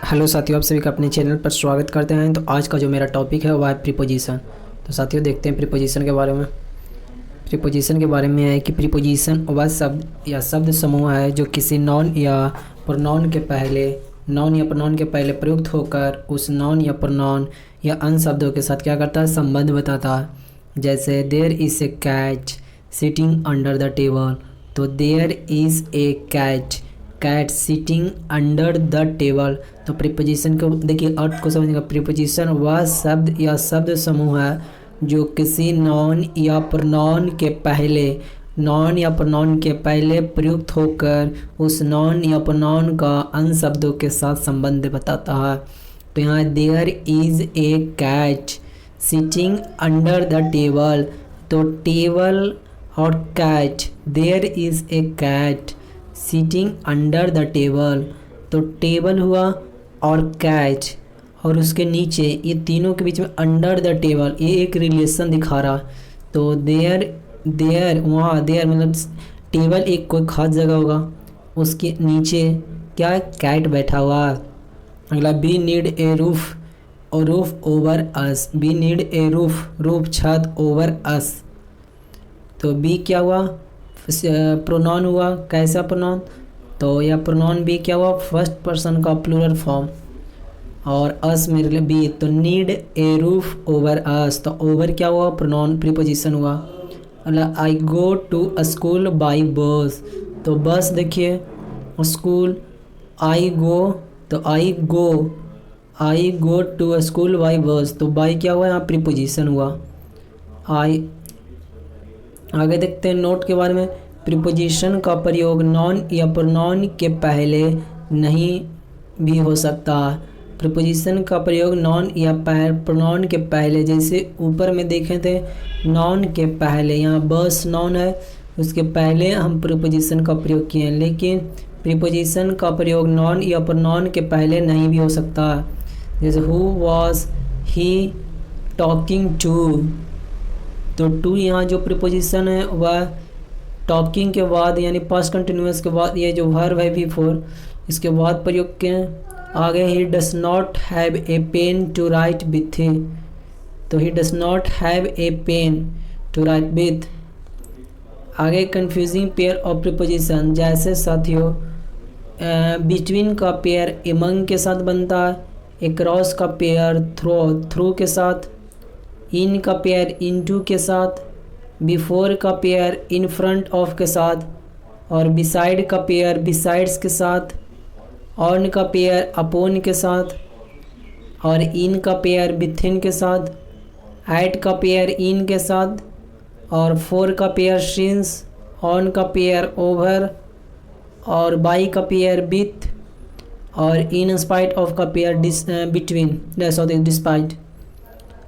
Hello साथियों, आप सभी का अपने चैनल पर स्वागत करते हैं। तो आज का जो मेरा टॉपिक है वह है प्रीपोजिशन। तो साथियों देखते हैं प्रीपोजिशन के बारे में। प्रीपोजिशन के बारे में है कि प्रीपोजिशन वह शब्द या शब्द समूह है जो किसी नॉन या प्रोनाउन के पहले प्रयुक्त होकर उस नॉन या प्रोनाउन या अन्य शब्दों के साथ क्या करता है, संबंध बताता है। जैसे there is a cat sitting under the table. तो there is a cat sitting under the table. तो प्रीपोजिशन को देखिए, अर्थ को समझिएगा। प्रीपोजिशन वह शब्द या शब्द समूह है जो किसी नॉन या प्रोनाउन के पहले प्रयुक्त होकर उस नॉन या प्रोनाउन का अन्य शब्दों के साथ संबंध बताता है। तो यहाँ there is a cat sitting under the table. तो टेबल और cat, there is a cat sitting under the table. तो टेबल हुआ और कैट और उसके नीचे, ये तीनों के बीच में अंडर द टेबल, ये एक रिलेशन दिखा रहा। तो देयर मतलब टेबल एक कोई खास जगह होगा, उसके नीचे क्या, कैट बैठा हुआ। अगला we need a roof over us. We need a roof छत ओवर अस। तो बी क्या हुआ, प्रोनाउन हुआ। कैसा प्रोनाउन, तो यह प्रोनाउन बी क्या हुआ, फर्स्ट पर्सन का प्लूरल फॉर्म। और अस मेरे लिए बी, तो need a roof over us. तो ओवर क्या हुआ, प्रोनाउन प्रीपोजिशन हुआ। मतलब I go to school by bus. तो बस देखिए, स्कूल, आई गो, तो I go to school by bus. तो बाई क्या हुआ, यहाँ प्रीपोजिशन हुआ। आई आगे देखते हैं नोट के बारे में। प्रीपोजिशन का प्रयोग नॉन या प्रोनाउन के पहले नहीं भी हो सकता। प्रीपोजिशन का प्रयोग नॉन या प्रोनाउन के पहले, जैसे ऊपर में देखे थे, नॉन के पहले, यहाँ बस नॉन है, उसके पहले हम प्रीपोजिशन का प्रयोग किए हैं। लेकिन प्रीपोजिशन का प्रयोग नॉन या प्रोनाउन के पहले नहीं भी हो सकता। जैसे who was he talking to. तो टू यहाँ जो प्रीपोजिशन है वह टॉकिंग के बाद यानी पास्ट कंटिन्यूअस के बाद, ये जो वर्ब है बिफोर, इसके बाद प्रयोग किए। आगे he does not have a pen to write with. तो he does not have a pen to write with. आगे कंफ्यूजिंग पेयर ऑफ प्रीपोजिशन, जैसे साथियों बिटवीन का पेयर एमंग के साथ बनता है, अक्रॉस का पेयर थ्रू के साथ, इन का पेयर इनटू के साथ, बिफोर का पेयर इन फ्रंट ऑफ के साथ, और बिसाइड का पेयर बिसाइड्स के साथ, ऑन का पेयर अपॉन के साथ, और इन का पेयर विथिन के साथ, एट का पेयर इन के साथ, और फोर का पेयर सिंस, ऑन का पेयर ओवर, और बाई का पेयर विथ, और इन स्पाइट ऑफ का पेयर बिटवीन डिस्पाइट।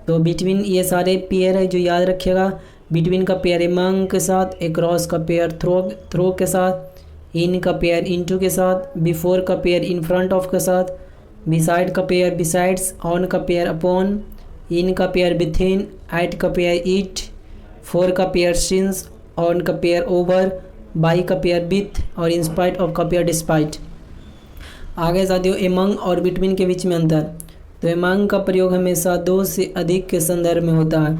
तो बिटवीन ये सारे पेयर है जो याद रखिएगा। बिटवीन का पेयर एमंग के साथ, अक्रॉस का पेयर थ्रो के साथ, इन का पेयर इनटू के साथ, बिफोर का पेयर इन फ्रंट ऑफ के साथ, बिसाइड का पेयर बिसाइड्स, ऑन का पेयर अपॉन, इन का पेयर विथिन, एट का पेयर इट, फोर का पेयर सिंस, ऑन का पेयर ओवर, बाई का पेयर विथ, और इन स्पाइट ऑफ का पेयर डिस्पाइट। आगे साथियों एमंग और बिटवीन के बीच में अंतर। तो एमंग का प्रयोग हमेशा दो से अधिक के संदर्भ में होता है।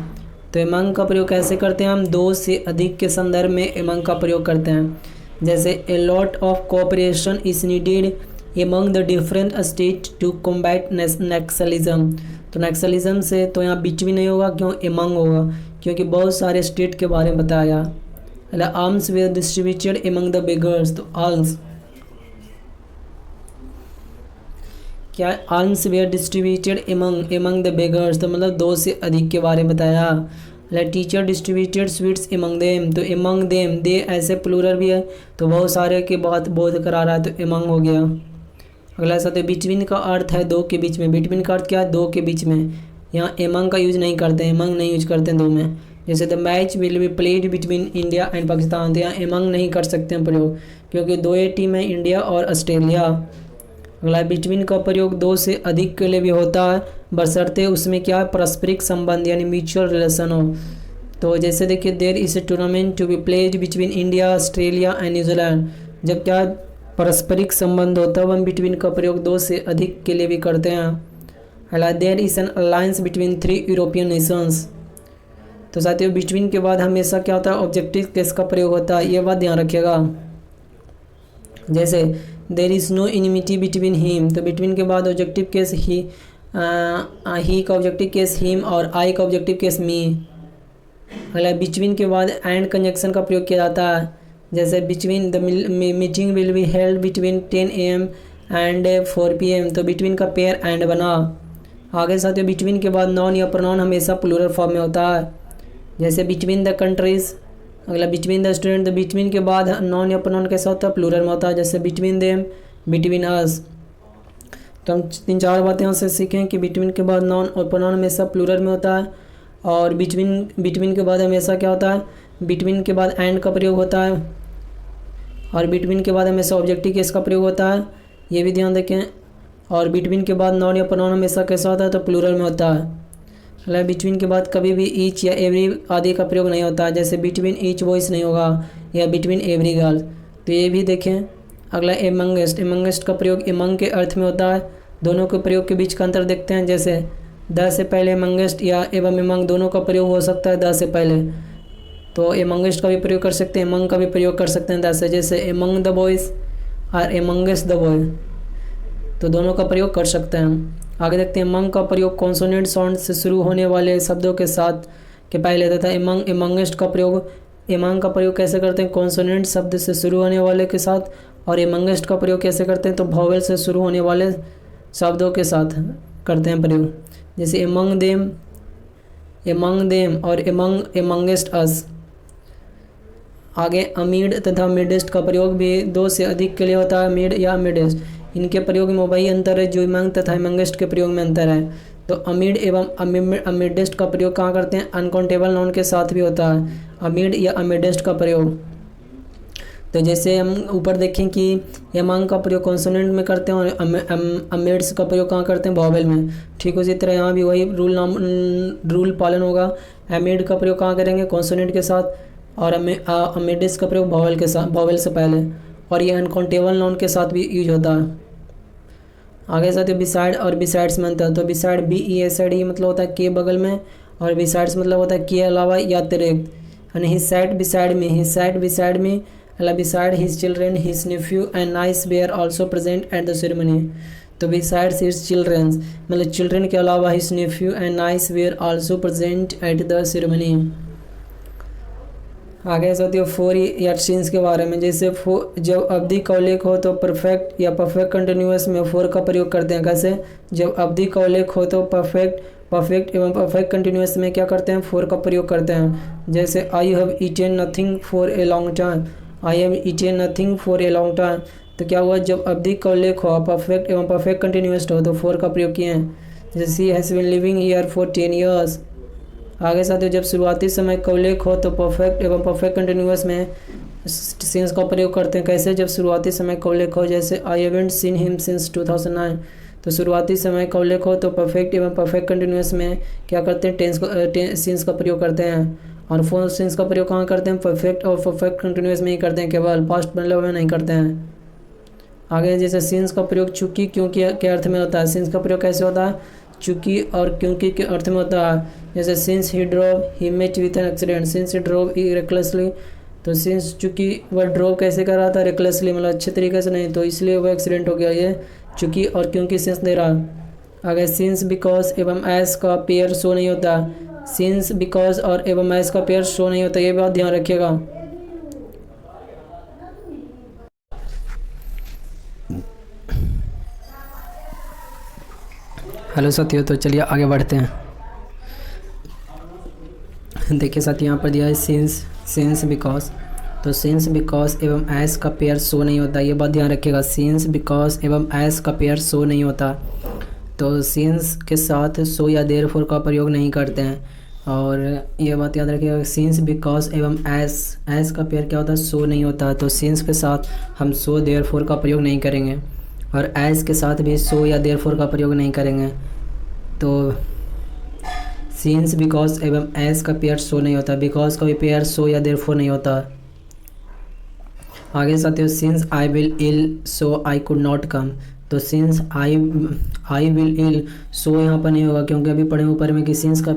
तो एमंग का प्रयोग कैसे करते हैं हम, दो से अधिक के संदर्भ में एमंग का प्रयोग करते हैं। जैसे a lot of cooperation is needed among the different state to combat Naxalism. तो नक्सलिज्म से तो यहाँ बिटवीन नहीं होगा, क्यों एमंग होगा, क्योंकि बहुत सारे स्टेट के बारे में बताया। मतलब arms were distributed among the beggars. तो आर्म्स क्या, arms were distributed among the beggars. तो मतलब दो से अधिक के बारे में बताया। Like teacher distributed sweets among them. तो एमंग देम, दे ऐसे प्लूरल भी है, तो बहुत सारे के बात बोध करा रहा है, तो एमंग हो गया। अगला साथ बिटवीन का अर्थ है दो के बीच में। बिटवीन का अर्थ क्या है, दो के बीच में। यहाँ एमंग का यूज नहीं करते, एमंग नहीं यूज करते हैं दो में। जैसे the match will be played between India and Pakistan. तो यहाँ एमंग नहीं कर सकते हैं प्रयोग, क्योंकि दो ये टीम है, इंडिया और ऑस्ट्रेलिया। अगला बिटवीन का प्रयोग दो से अधिक के लिए भी होता है, बशर्ते उसमें क्या है, पारस्परिक संबंध यानी म्यूचुअल रिलेशन हो। तो जैसे देखिए there is a tournament to be played between India Australia and New Zealand. जब क्या पारस्परिक संबंध हो तब हम बिटवीन का प्रयोग दो से अधिक के लिए भी करते हैं। अगला there is an alliance between 3 European nations. तो साथियों बिटवीन के बाद हमेशा क्या होता है, ऑब्जेक्टिव केस का प्रयोग होता है, ये बात ध्यान रखिएगा। जैसे there is no enmity between him, तो बिटवीन के बाद ऑब्जेक्टिव केस ही का ऑब्जेक्टिव केस हिम और आई का ऑब्जेक्टिव केस मी। अगला बिटवीन के बाद एंड कंजक्शन का प्रयोग किया जाता है। जैसे between the meeting will be held between 10 AM and 4 PM, तो बिटवीन का पेयर एंड बना। आगे साथियों बिटवीन के बाद नॉन या प्रोनाउन हमेशा प्लूरल फॉर्म में होता है। जैसे बिटवीन द कंट्रीज। अगला बिटवीन द स्टूडेंट, तो बिटवीन के बाद नॉन या प्रोनाउन कैसा होता है, प्लूरल में होता है। जैसे बिटवीन देम, बिटवीन अस। तो हम 3-4 बातें यहाँ से सीखें कि बिटवीन के बाद नॉन और प्रोनाउन हमेशा प्लूरल में होता है, और बिटवीन के बाद हमेशा क्या होता है, बिटवीन के बाद एंड का प्रयोग होता है, और बिटवीन के बाद हमेशा ऑब्जेक्टिव केस का प्रयोग होता है, ये भी ध्यान रखें। और बिटवीन के बाद नॉन या प्रोनाउन हमेशा कैसा होता है, तो प्लूरल में होता है। अगला बिटवीन के बाद कभी भी ईच या एवरी आदि का प्रयोग नहीं होता है। जैसे बिटवीन ईच बॉयज़ नहीं होगा, या बिटवीन एवरी गर्ल, तो ये भी देखें। अगला एमंगेस्ट, एमंगेस्ट का प्रयोग एमंग के अर्थ में होता है। दोनों के प्रयोग के बीच का अंतर देखते हैं। जैसे द से पहले एमंगेस्ट या एवं एमंग दोनों का प्रयोग हो सकता है द से पहले, तो एमंगेस्ट का भी प्रयोग कर सकते हैं, एमंग का भी प्रयोग कर सकते हैं द से। जैसे एमंग द बॉयज़ और एमंगेस्ट द बॉय, तो दोनों का प्रयोग कर सकते हैं। आगे देखते हैं एमंग का प्रयोग कॉन्सोनेंट साउंड से शुरू होने वाले शब्दों के साथ के पहले तथा एमंग एमंगेस्ट का प्रयोग, एमंग का प्रयोग कैसे करते हैं, कॉन्सोनेंट शब्द से शुरू होने वाले के साथ, और एमंगेस्ट का प्रयोग कैसे करते हैं, तो वॉवेल से शुरू होने वाले शब्दों के साथ करते हैं प्रयोग। जैसे एमंग देम और एमंग एमंगेस्ट अस। आगे अमीड तथा मिडेस्ट का प्रयोग भी 2 से अधिक के लिए होता है, मिड या मिडेस्ट। इनके प्रयोग में वही अंतर है जो एमंग तथा एमंगेस्ट के प्रयोग में अंतर है। तो अमीड एवं अमीडेस्ट का प्रयोग कहाँ करते हैं, अनकाउंटेबल नाउन के साथ भी होता है, अमीड या अमीडेस्ट का प्रयोग। तो जैसे हम ऊपर देखें कि एमंग का प्रयोग कॉन्सोनेंट में करते हैं और अमीड्स का प्रयोग कहाँ करते हैं, वॉवेल में। ठीक उसी तरह यहाँ भी वही रूल पालन होगा। अमीड का प्रयोग कहाँ करेंगे, कॉन्सोनेंट के साथ, और अमीडेस्ट का प्रयोग वॉवेल के साथ, वॉवेल से पहले, और ये अनकाउंटेबल नाउन के साथ भी यूज होता है। आगे साथियों बिसाइड और बिसाइड्स में अंतर। तो बिसाइड BESID मतलब होता है के बगल में, और बिसाइड्स मतलब होता है के अलावा या अतिरिक्त। यानी हिज साइड बिसाइड में, अला beside his children his Neiphiu and nice where also present at the ceremony. तो बिसाइड्स हिज चिल्ड्रेन मतलब चिल्ड्रेन के अलावा his Neiphiu and nice where also present at the ceremony. आगे साथियों फोर या सिंस के बारे में। जैसे जब अवधि का उल्लेख हो तो परफेक्ट या परफेक्ट कंटिन्यूअस में फोर का प्रयोग करते हैं। कैसे, जब अवधि का उल्लेख हो तो परफेक्ट एवं परफेक्ट कंटिन्यूअस में क्या करते हैं, फोर का प्रयोग करते हैं। जैसे I have eaten nothing for a long time, I have eaten nothing for a long time. तो क्या हुआ, जब अवधि का उल्लेख हो परफेक्ट एवं परफेक्ट कंटिन्यूअस हो तो फोर का प्रयोग किए हैं। जैसे she has been living here for 10 years। आगे साथियों जब शुरुआती समय का उल्लेख हो तो परफेक्ट एवं परफेक्ट कंटिन्यूअस में सिंस का प्रयोग करते हैं। कैसे, जब शुरुआती समय का उल्लेख हो, जैसे I haven't seen him since 2009। तो शुरुआती समय का उल्लेख हो तो परफेक्ट एवं परफेक्ट कंटिन्यूअस में क्या करते हैं, सिंस का प्रयोग करते हैं। और फोर सिंस का प्रयोग कहाँ करते हैं, परफेक्ट और परफेक्ट कंटिन्यूअस में ही करते हैं, केवल पास्ट मतलब में नहीं करते हैं। आगे जैसे सिंस का प्रयोग चूंकि क्योंकि के अर्थ में होता है। सिंस का प्रयोग कैसे होता है, चूंकि और क्योंकि के अर्थ में होता है। जैसे since he drove he met with an accident, since he drove recklessly. तो सिंस चूंकि वह ड्रोव कैसे कर रहा था, रेकलेसली मतलब अच्छे तरीके से नहीं, तो इसलिए वह एक्सीडेंट हो गया। ये चूंकि और क्योंकि सिंस दे रहा। आगे सिंस बिकॉज एवं एस का पेयर शो नहीं होता। सिंस बिकॉज और एवं एस का पेयर शो नहीं होता, ये बात ध्यान रखिएगा। हेलो साथियों, तो चलिए आगे बढ़ते हैं। देखिए साथियों यहाँ पर दिया है सिंस बिकॉज। तो सिंस बिकॉज एवं एस का पेयर शो नहीं होता, ये बात ध्यान रखिएगा। सिंस बिकॉज एवं एस का पेयर शो नहीं होता, तो सिंस के साथ शो या देयरफॉर का प्रयोग नहीं करते हैं। और ये बात याद रखिएगा, सिंस बिकॉज एवं एस का पेयर क्या होता है, शो नहीं होता, तो सिंस के साथ हम शो देयरफॉर का प्रयोग नहीं करेंगे, और एस के साथ भी शो या देयरफॉर का प्रयोग नहीं करेंगे। तो सिंस बिकॉज एवं एस का पेयर शो नहीं होता, बिकॉज का भी पेयर शो या देयरफॉर नहीं होता। आगे साथियों since I will ill so I could not come, तो सिंस आई विल इल सो यहाँ पर नहीं होगा क्योंकि अभी पढ़े ऊपर में कि सिंस का